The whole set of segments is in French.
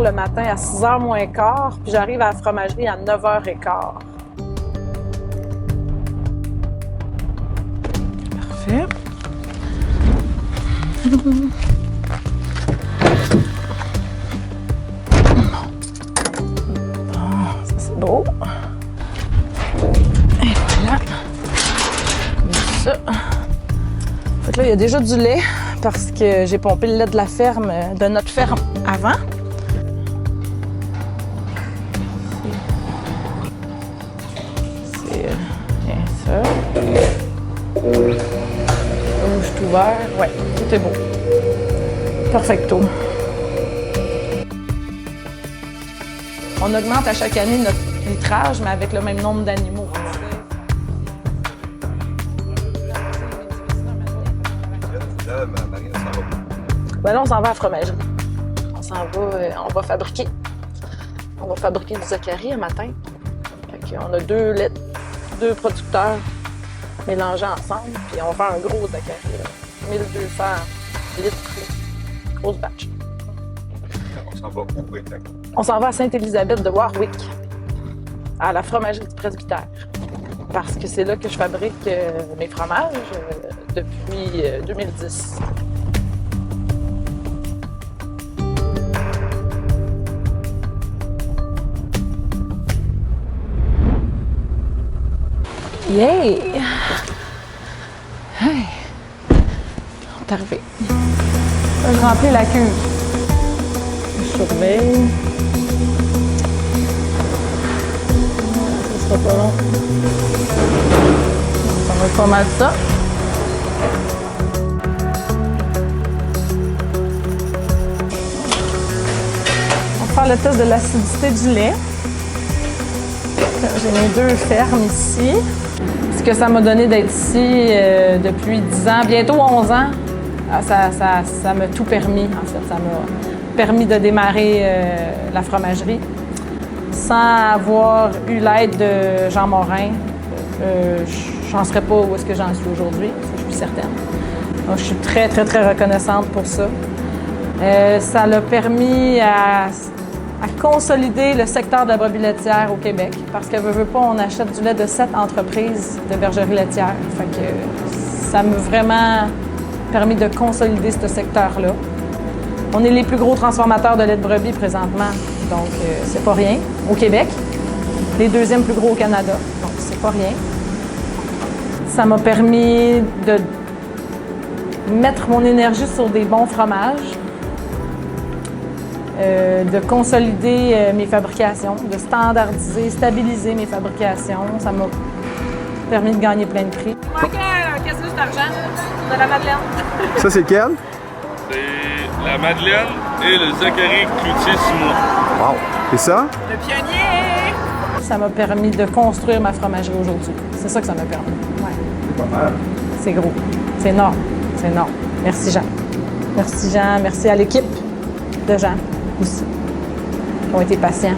le matin à 6h moins quart, puis j'arrive à la fromagerie à 9h15. Parfait. Ça c'est beau. Et voilà. Comme ça. Fait que là, il y a déjà du lait parce que j'ai pompé le lait de la ferme, de notre ferme avant. C'est bien ça. Rouge tout vert. Ouais, tout est beau. Perfecto. On augmente à chaque année notre litrage, mais avec le même nombre d'animaux. Ben là, on s'en va à la fromagerie. On va fabriquer. On va fabriquer du Zaccarie un matin. On a deux producteurs mélangés ensemble, puis on va faire un gros Zaccarie. 1200 litres. Grosse batch. On s'en va où, exactement? On s'en va à Sainte-Élisabeth de Warwick, à la fromagerie du Presbytère. Parce que c'est là que je fabrique mes fromages depuis 2010. Yay! Hey! On est arrivé. Là, je remplis la cuve. Je surveille. Ça sera pas long. Ça va être pas mal ça. On va faire le test de l'acidité du lait. J'ai mes deux fermes ici. Ce que ça m'a donné d'être ici depuis 10 ans, bientôt 11 ans, ça m'a tout permis, en fait. Ça m'a permis de démarrer la fromagerie. Sans avoir eu l'aide de Jean Morin, je n'en serais pas où est-ce que j'en suis aujourd'hui, je suis certaine. Donc, je suis très, très, très reconnaissante pour ça. Ça l'a permis à consolider le secteur de la brebis laitière au Québec. Parce que veut pas, on achète du lait de 7 entreprises de bergerie laitière. Fait que ça m'a vraiment permis de consolider ce secteur-là. On est les plus gros transformateurs de lait de brebis présentement, donc c'est pas rien. Au Québec, les deuxièmes plus gros au Canada, donc c'est pas rien. Ça m'a permis de mettre mon énergie sur des bons fromages, de consolider mes fabrications, de standardiser, stabiliser mes fabrications. Ça m'a permis de gagner plein de prix. Il manquait un casse d'argent de la Madeleine. Ça, c'est lequel? C'est la Madeleine et le Zaccarie Cloutier-Simois. Wow! Et ça? Le pionnier! Ça m'a permis de construire ma fromagerie aujourd'hui. C'est ça que ça m'a permis. Ouais. C'est pas mal. C'est gros. C'est énorme. C'est énorme. Merci, Jean. Merci, Jean. Merci à l'équipe de Jean aussi, qui ont été patients.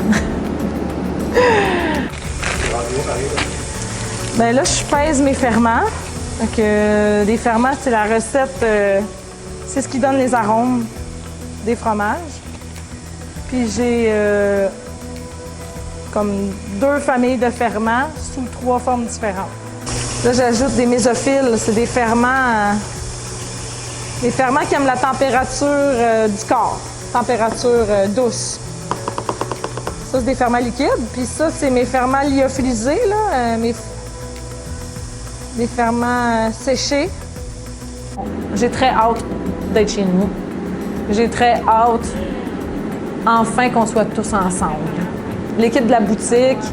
Bien là, je pèse mes ferments. Donc, les ferments, c'est la recette, c'est ce qui donne les arômes des fromages. Puis j'ai comme 2 familles de ferments sous 3 formes différentes. Là, j'ajoute des mésophiles. C'est des ferments qui aiment la température du corps, température douce. Ça, c'est des ferments liquides. Puis ça, c'est mes ferments lyophilisés, là, des ferments séchés. J'ai très hâte d'être chez nous. J'ai très hâte, enfin, qu'on soit tous ensemble. L'équipe de la boutique,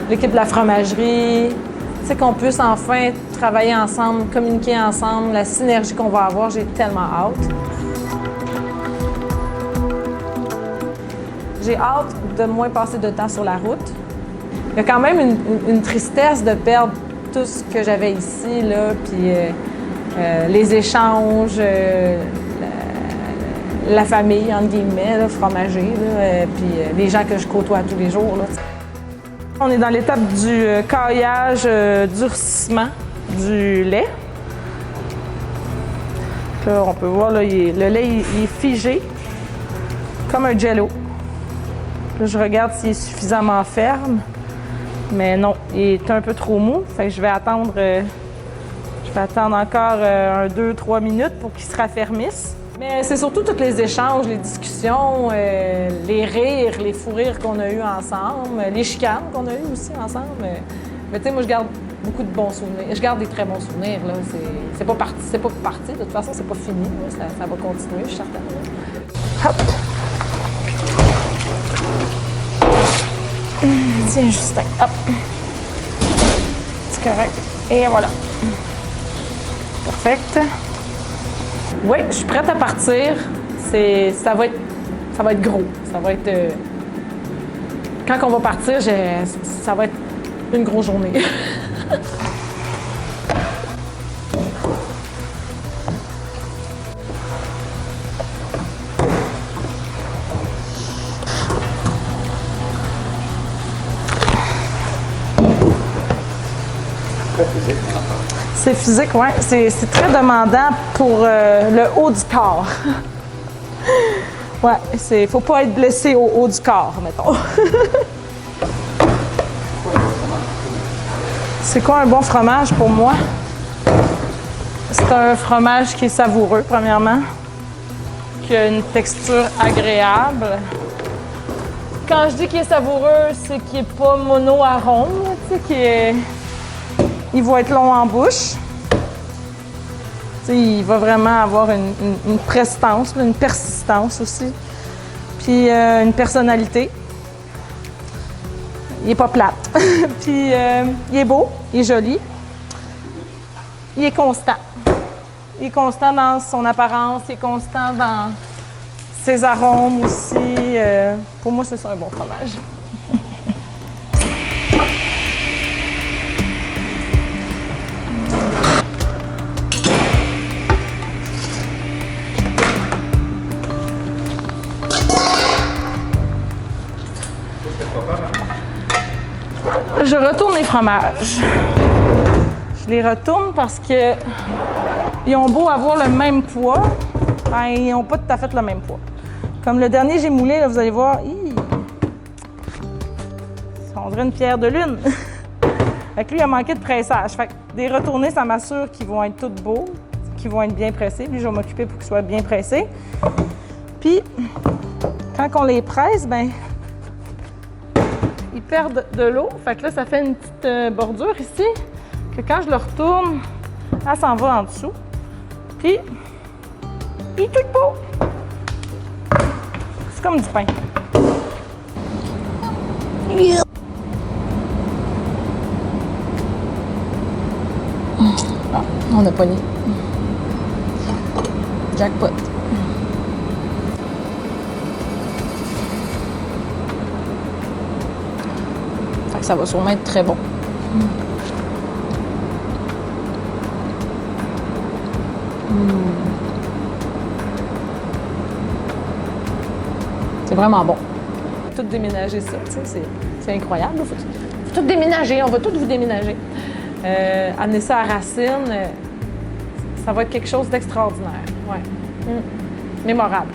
l'équipe de la fromagerie, tu sais, qu'on puisse enfin travailler ensemble, communiquer ensemble, la synergie qu'on va avoir, j'ai tellement hâte. J'ai hâte de moins passer de temps sur la route. Il y a quand même une tristesse de perdre tout ce que j'avais ici, là, puis les échanges, la famille, entre guillemets, là, fromager, puis les gens que je côtoie tous les jours. Là. On est dans l'étape du caillage, durcissement du lait. Là, on peut voir, là, le lait il est figé, comme un jello. Là, je regarde s'il est suffisamment ferme. Mais non, il est un peu trop mou. Fait que je vais attendre encore 2-3 minutes pour qu'il se raffermisse. Mais c'est surtout tous les échanges, les discussions, les rires, les fous rires qu'on a eus ensemble, les chicanes qu'on a eues aussi ensemble. Mais tu sais, moi, je garde beaucoup de bons souvenirs. Je garde des très bons souvenirs, là. C'est pas parti. De toute façon, c'est pas fini. Là. Ça va continuer, je suis certaine. Là. Hop! Tiens, Justin. Hop! C'est correct. Et voilà. Perfect. Oui, je suis prête à partir. Ça va être gros. Ça va être... Quand on va partir, ça va être une grosse journée. C'est physique, oui. C'est très demandant pour le haut du corps. Ouais, il ne faut pas être blessé au haut du corps, mettons. C'est quoi un bon fromage pour moi? C'est un fromage qui est savoureux, premièrement, qui a une texture agréable. Quand je dis qu'il est savoureux, c'est qu'il n'est pas mono-arôme, tu sais, il va être long en bouche. T'sais, il va vraiment avoir une prestance, une persistance aussi. Puis une personnalité. Il n'est pas plate. Puis il est beau, il est joli. Il est constant. Il est constant dans son apparence, il est constant dans ses arômes aussi. Pour moi, c'est ça un bon fromage. Je retourne les fromages. Je les retourne parce que ils ont beau avoir le même poids, ben, ils n'ont pas tout à fait le même poids. Comme le dernier j'ai moulé, là, vous allez voir, on dirait une pierre de lune. Fait que lui, il a manqué de pressage. Fait que des retournés, ça m'assure qu'ils vont être tous beaux, qu'ils vont être bien pressés. Puis je vais m'occuper pour qu'ils soient bien pressés. Puis, quand on les presse, ben ils perdent de l'eau. Fait que là, ça fait une petite bordure ici, que quand je le retourne, elle s'en va en dessous. Puis, il est tout beau. C'est comme du pain. Ah, on a pogné. Jackpot. Ça va sûrement être très bon. C'est vraiment bon. Tout déménager ça, c'est incroyable. Faut tout déménager, on va tout vous déménager. Amener ça à Racine, ça va être quelque chose d'extraordinaire. Ouais. Mémorable.